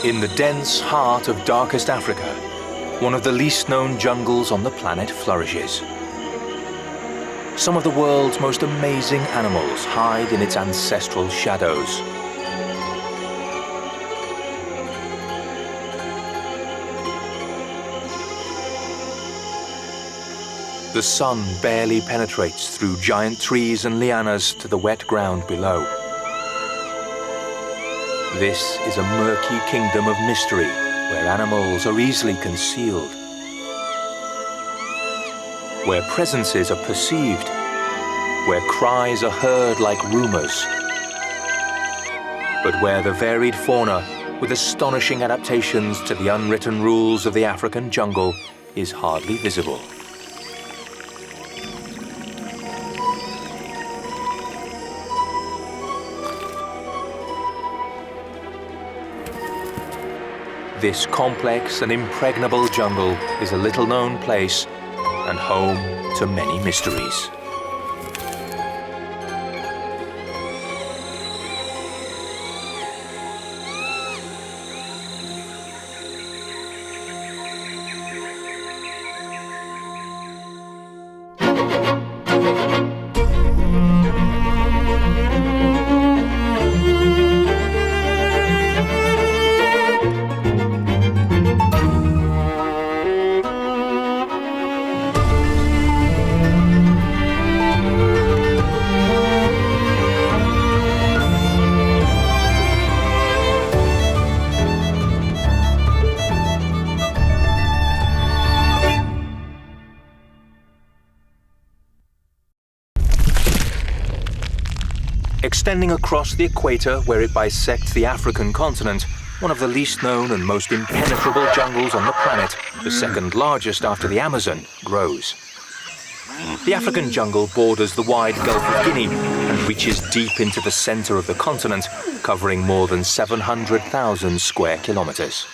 In the dense heart of darkest Africa, one of the least known jungles on the planet flourishes. Some of the world's most amazing animals hide in its ancestral shadows. The sun barely penetrates through giant trees and lianas to the wet ground below. This is a murky kingdom of mystery where animals are easily concealed, where presences are perceived, where cries are heard like rumors, but where the varied fauna, with astonishing adaptations to the unwritten rules of the African jungle, is hardly visible. This complex and impregnable jungle is a little-known place and home to many mysteries. Extending across the equator where it bisects the African continent, one of the least known and most impenetrable jungles on the planet, the second largest after the Amazon, grows. The African jungle borders the wide Gulf of Guinea and reaches deep into the center of the continent, covering more than 700,000 square kilometers.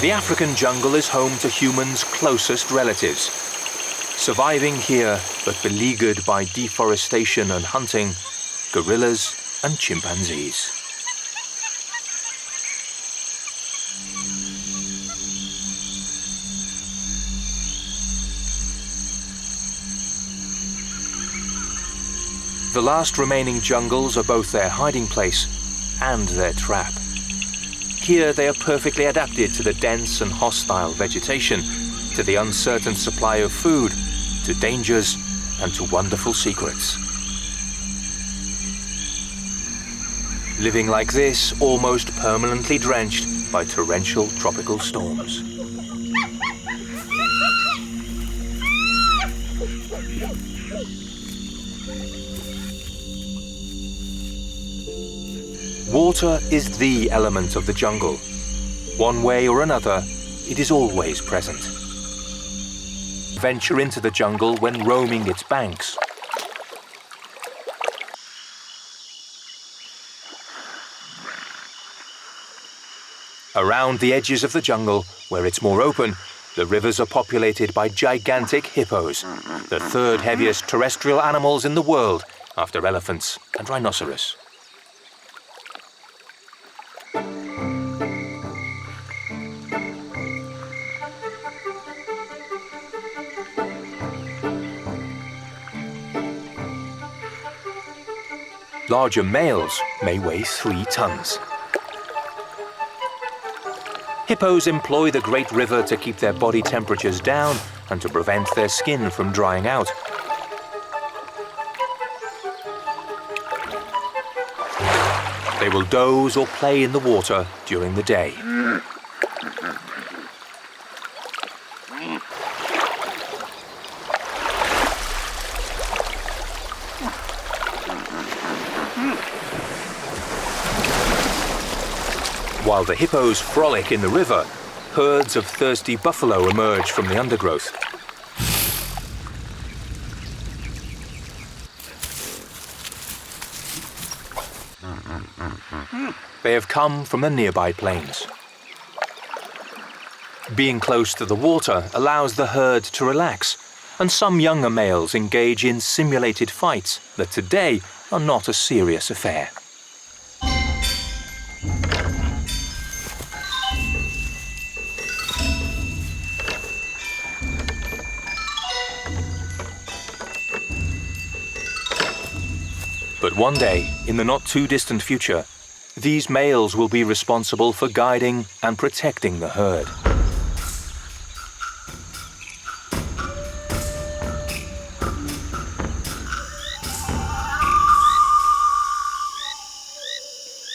The African jungle is home to humans' closest relatives. Surviving here, but beleaguered by deforestation and hunting, gorillas and chimpanzees. The last remaining jungles are both their hiding place and their trap. Here they are perfectly adapted to the dense and hostile vegetation, to the uncertain supply of food, to dangers, and to wonderful secrets. Living like this, almost permanently drenched by torrential tropical storms. Water is the element of the jungle. One way or another, it is always present. Venture into the jungle when roaming its banks. Around the edges of the jungle, where it's more open, the rivers are populated by gigantic hippos, the third heaviest terrestrial animals in the world after elephants and rhinoceros. Larger males may weigh 3 tons. Hippos employ the great river to keep their body temperatures down and to prevent their skin from drying out. They will doze or play in the water during the day. While the hippos frolic in the river, herds of thirsty buffalo emerge from the undergrowth. They have come from the nearby plains. Being close to the water allows the herd to relax, and some younger males engage in simulated fights that today are not a serious affair. But one day, in the not-too-distant future, these males will be responsible for guiding and protecting the herd.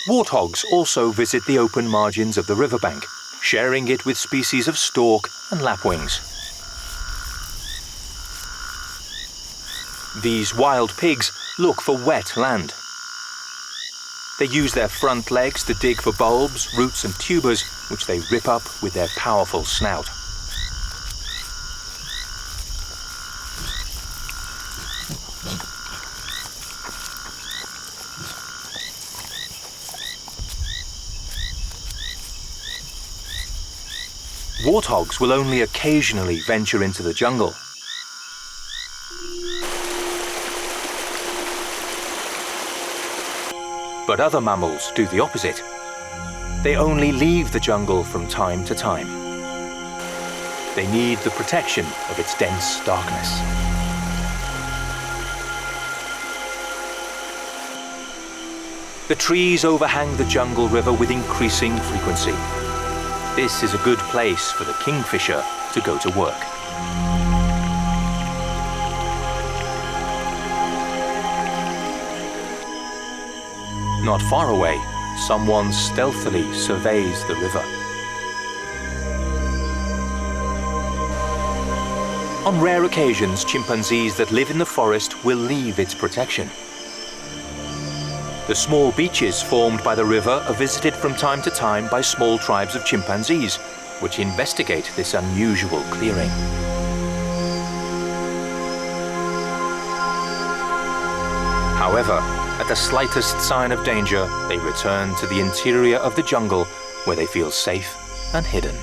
Warthogs also visit the open margins of the riverbank, sharing it with species of stork and lapwings. These wild pigs look for wet land. They use their front legs to dig for bulbs, roots and tubers, which they rip up with their powerful snout. Warthogs will only occasionally venture into the jungle. But other mammals do the opposite. They only leave the jungle from time to time. They need the protection of its dense darkness. The trees overhang the jungle river with increasing frequency. This is a good place for the kingfisher to go to work. Not far away, someone stealthily surveys the river. On rare occasions, chimpanzees that live in the forest will leave its protection. The small beaches formed by the river are visited from time to time by small tribes of chimpanzees, which investigate this unusual clearing. However, at the slightest sign of danger, they return to the interior of the jungle where they feel safe and hidden.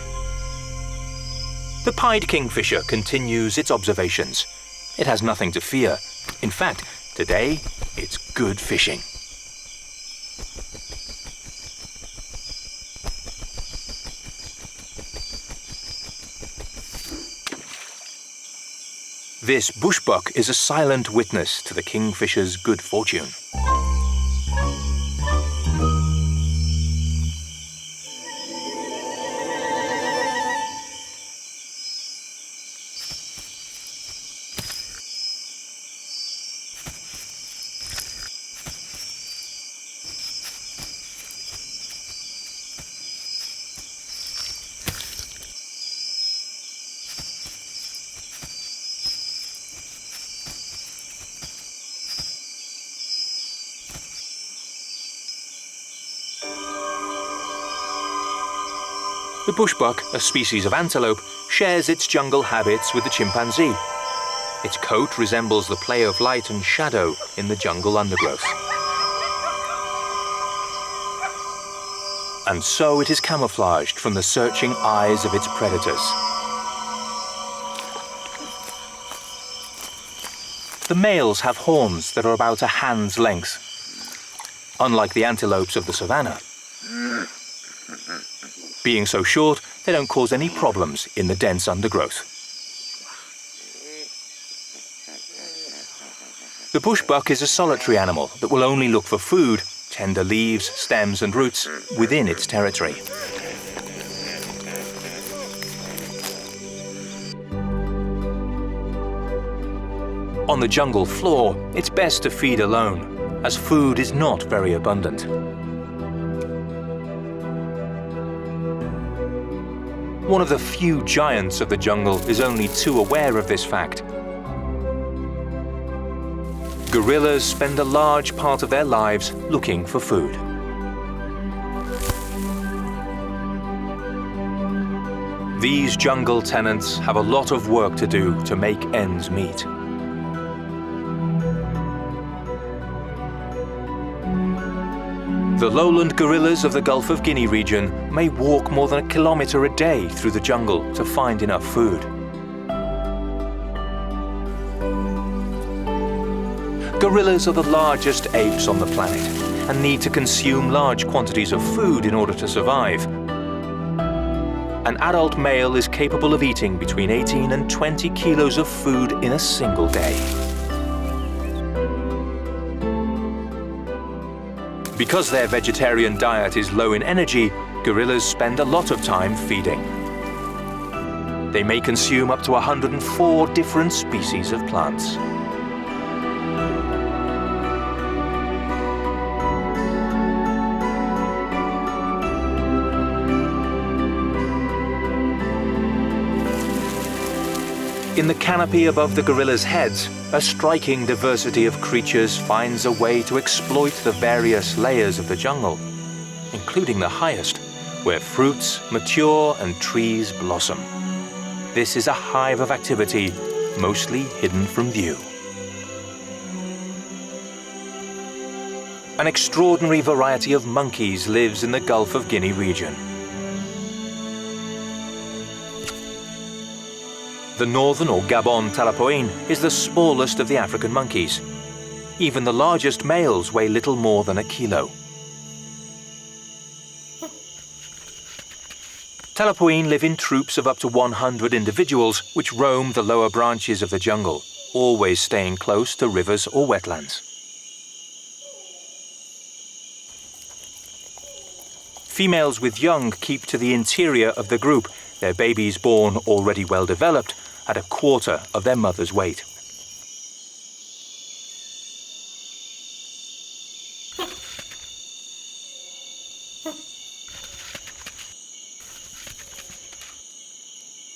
The pied kingfisher continues its observations. It has nothing to fear. In fact, today, it's good fishing. This bushbuck is a silent witness to the kingfisher's good fortune. The bushbuck, a species of antelope, shares its jungle habits with the chimpanzee. Its coat resembles the play of light and shadow in the jungle undergrowth. And so it is camouflaged from the searching eyes of its predators. The males have horns that are about a hand's length. Unlike the antelopes of the savannah. Being so short, they don't cause any problems in the dense undergrowth. The bushbuck is a solitary animal that will only look for food, tender leaves, stems and roots, within its territory. On the jungle floor, it's best to feed alone, as food is not very abundant. One of the few giants of the jungle is only too aware of this fact. Gorillas spend a large part of their lives looking for food. These jungle tenants have a lot of work to do to make ends meet. The lowland gorillas of the Gulf of Guinea region may walk more than a kilometer a day through the jungle to find enough food. Gorillas are the largest apes on the planet and need to consume large quantities of food in order to survive. An adult male is capable of eating between 18 and 20 kilos of food in a single day. Because their vegetarian diet is low in energy, gorillas spend a lot of time feeding. They may consume up to 104 different species of plants. In the canopy above the gorillas' heads, a striking diversity of creatures finds a way to exploit the various layers of the jungle, including the highest, where fruits mature and trees blossom. This is a hive of activity, mostly hidden from view. An extraordinary variety of monkeys lives in the Gulf of Guinea region. The northern or Gabon talapoin is the smallest of the African monkeys. Even the largest males weigh little more than a kilo. Talapoin live in troops of up to 100 individuals which roam the lower branches of the jungle, always staying close to rivers or wetlands. Females with young keep to the interior of the group, their babies born already well developed, at a quarter of their mother's weight.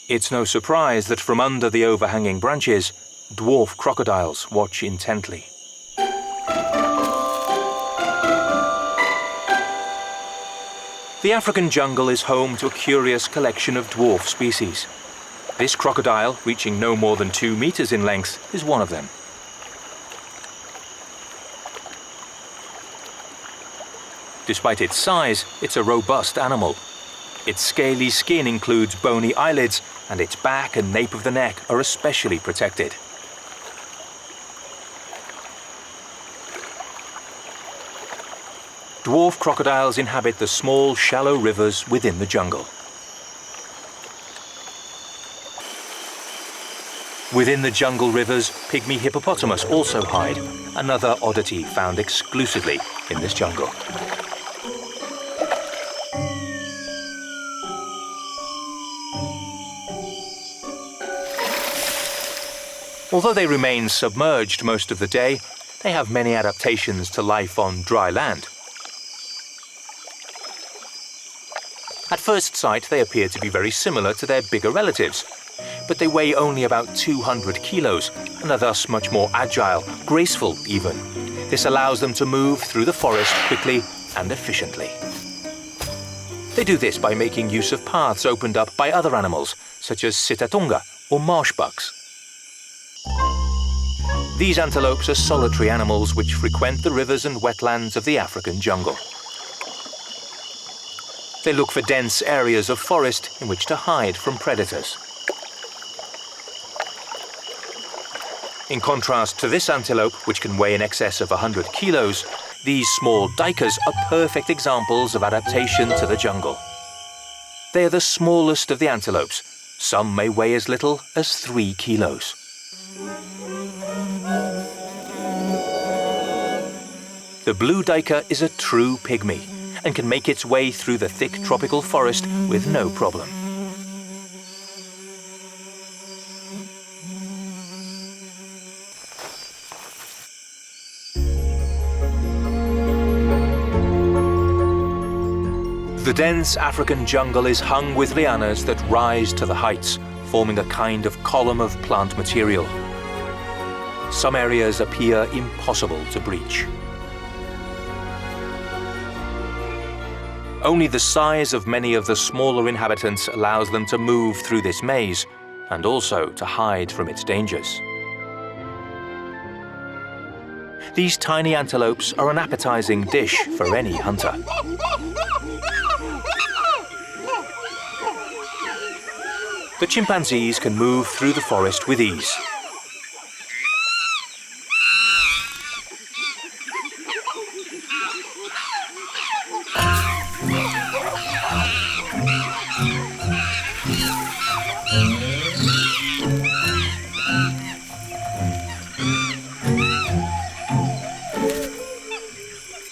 It's no surprise that from under the overhanging branches, dwarf crocodiles watch intently. The African jungle is home to a curious collection of dwarf species. This crocodile, reaching no more than 2 meters in length, is one of them. Despite its size, it's a robust animal. Its scaly skin includes bony eyelids, and its back and nape of the neck are especially protected. Dwarf crocodiles inhabit the small, shallow rivers within the jungle. Within the jungle rivers, pygmy hippopotamus also hide, another oddity found exclusively in this jungle. Although they remain submerged most of the day, they have many adaptations to life on dry land. At first sight, they appear to be very similar to their bigger relatives, but they weigh only about 200 kilos and are thus much more agile, graceful even. This allows them to move through the forest quickly and efficiently. They do this by making use of paths opened up by other animals, such as sitatunga or marsh bucks. These antelopes are solitary animals which frequent the rivers and wetlands of the African jungle. They look for dense areas of forest in which to hide from predators. In contrast to this antelope, which can weigh in excess of 100 kilos, these small duikers are perfect examples of adaptation to the jungle. They are the smallest of the antelopes. Some may weigh as little as 3 kilos. The blue duiker is a true pygmy and can make its way through the thick tropical forest with no problem. The dense African jungle is hung with lianas that rise to the heights, forming a kind of column of plant material. Some areas appear impossible to breach. Only the size of many of the smaller inhabitants allows them to move through this maze, and also to hide from its dangers. These tiny antelopes are an appetizing dish for any hunter. The chimpanzees can move through the forest with ease.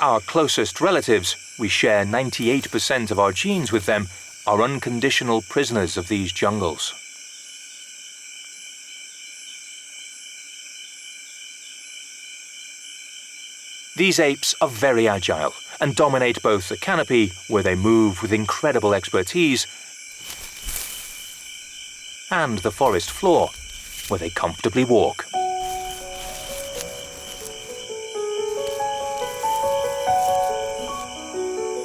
Our closest relatives, we share 98% of our genes with them, are unconditional prisoners of these jungles. These apes are very agile and dominate both the canopy, where they move with incredible expertise, and the forest floor, where they comfortably walk.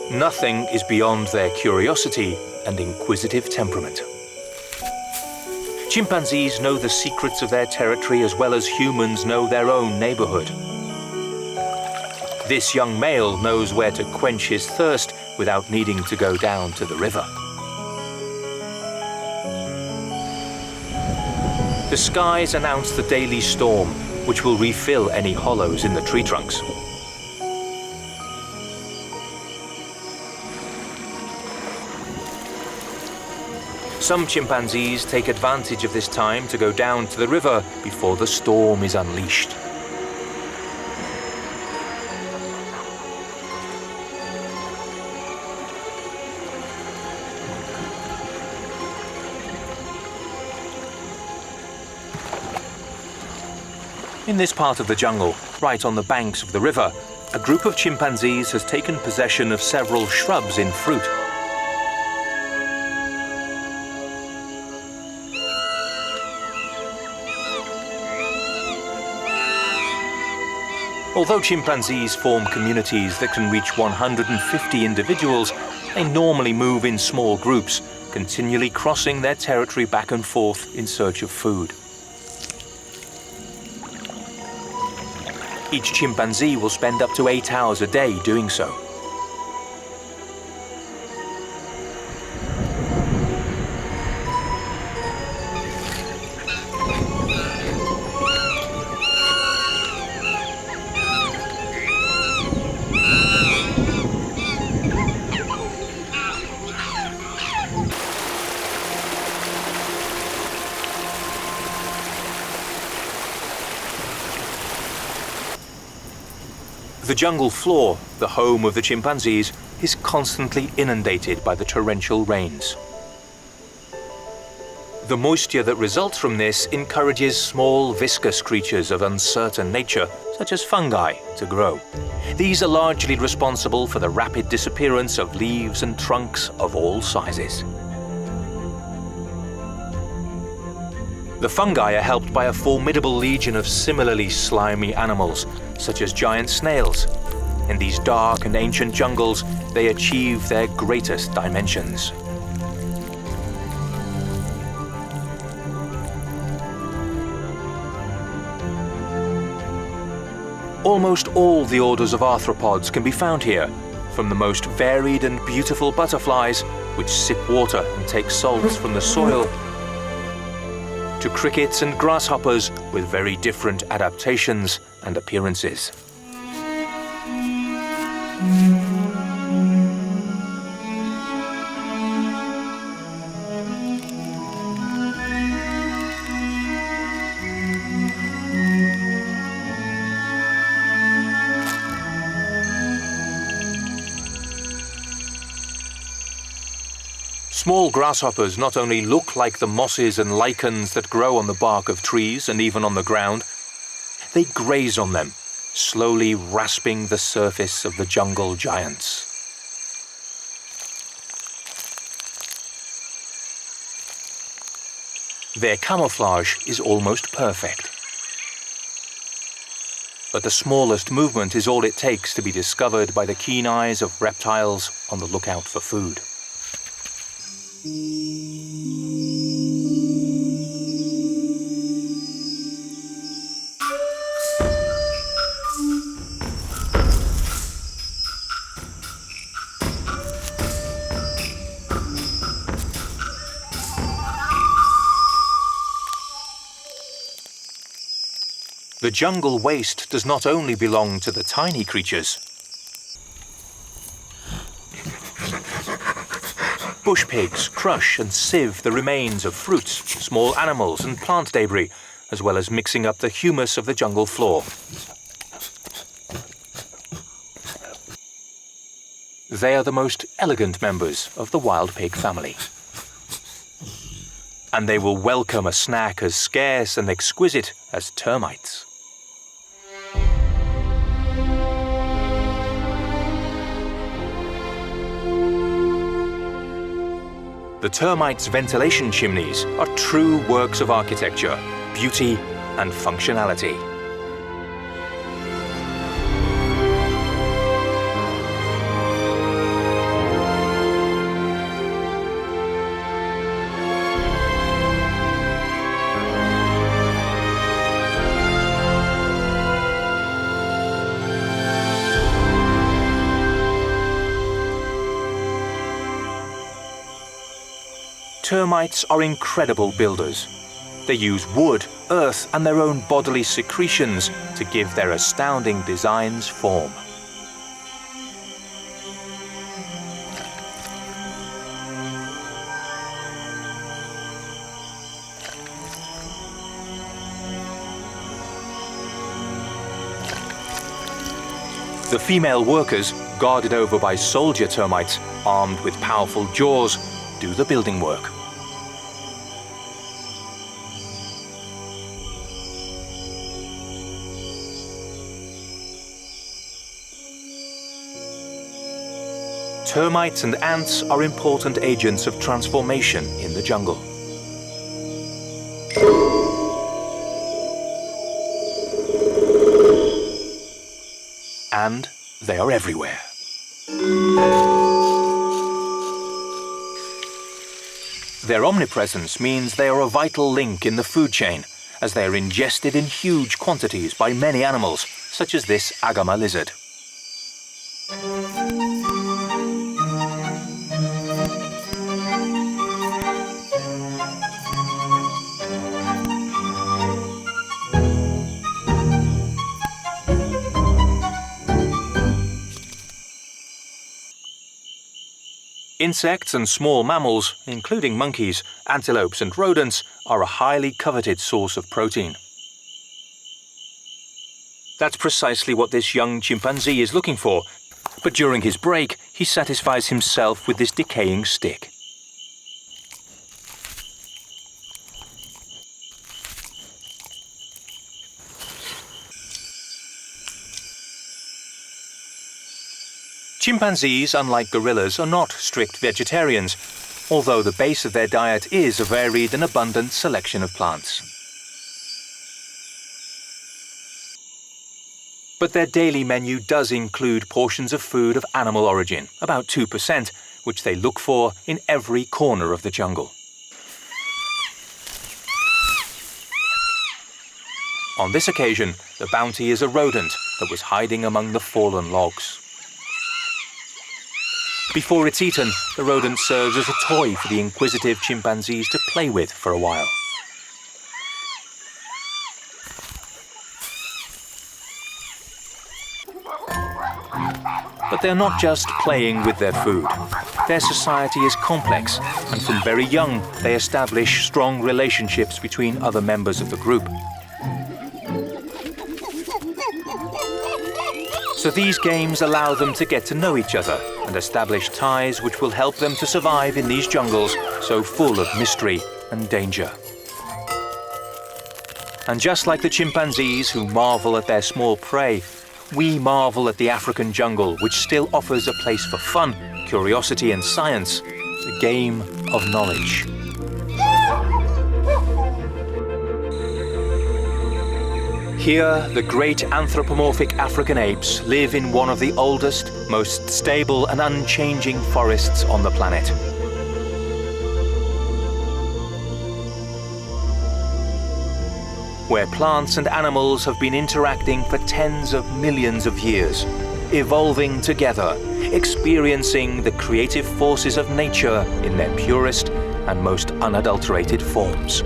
Nothing is beyond their curiosity and inquisitive temperament. Chimpanzees know the secrets of their territory as well as humans know their own neighborhood. This young male knows where to quench his thirst without needing to go down to the river. The skies announce the daily storm, which will refill any hollows in the tree trunks. Some chimpanzees take advantage of this time to go down to the river before the storm is unleashed. In this part of the jungle, right on the banks of the river, a group of chimpanzees has taken possession of several shrubs in fruit. Although chimpanzees form communities that can reach 150 individuals, they normally move in small groups, continually crossing their territory back and forth in search of food. Each chimpanzee will spend up to 8 hours a day doing so. The jungle floor, the home of the chimpanzees, is constantly inundated by the torrential rains. The moisture that results from this encourages small, viscous creatures of uncertain nature, such as fungi, to grow. These are largely responsible for the rapid disappearance of leaves and trunks of all sizes. The fungi are helped by a formidable legion of similarly slimy animals, such as giant snails. In these dark and ancient jungles, they achieve their greatest dimensions. Almost all the orders of arthropods can be found here, from the most varied and beautiful butterflies, which sip water and take salts from the soil, to crickets and grasshoppers with very different adaptations and appearances. Small grasshoppers not only look like the mosses and lichens that grow on the bark of trees and even on the ground, they graze on them, slowly rasping the surface of the jungle giants. Their camouflage is almost perfect. but the smallest movement is all it takes to be discovered by the keen eyes of reptiles on the lookout for food. The jungle waste does not only belong to the tiny creatures. Bush pigs crush and sieve the remains of fruits, small animals and plant debris, as well as mixing up the humus of the jungle floor. They are the most elegant members of the wild pig family. And they will welcome a snack as scarce and exquisite as termites. The termites' ventilation chimneys are true works of architecture, beauty and functionality. Termites are incredible builders. They use wood, earth and their own bodily secretions to give their astounding designs form. The female workers, guarded over by soldier termites, armed with powerful jaws, do the building work. Termites and ants are important agents of transformation in the jungle. And they are everywhere. Their omnipresence means they are a vital link in the food chain, as they are ingested in huge quantities by many animals, such as this agama lizard. Insects and small mammals, including monkeys, antelopes and rodents, are a highly coveted source of protein. That's precisely what this young chimpanzee is looking for, but during his break, he satisfies himself with this decaying stick. Chimpanzees, unlike gorillas, are not strict vegetarians, although the base of their diet is a varied and abundant selection of plants. But their daily menu does include portions of food of animal origin, about 2%, which they look for in every corner of the jungle. On this occasion, the bounty is a rodent that was hiding among the fallen logs. Before it's eaten, the rodent serves as a toy for the inquisitive chimpanzees to play with for a while. But they're not just playing with their food. Their society is complex, and from very young, they establish strong relationships between other members of the group. So these games allow them to get to know each other and establish ties which will help them to survive in these jungles so full of mystery and danger. And just like the chimpanzees who marvel at their small prey, we marvel at the African jungle, which still offers a place for fun, curiosity and science, the game of knowledge. Here, the great anthropomorphic African apes live in one of the oldest, most stable and unchanging forests on the planet. Where plants and animals have been interacting for tens of millions of years, evolving together, experiencing the creative forces of nature in their purest and most unadulterated forms.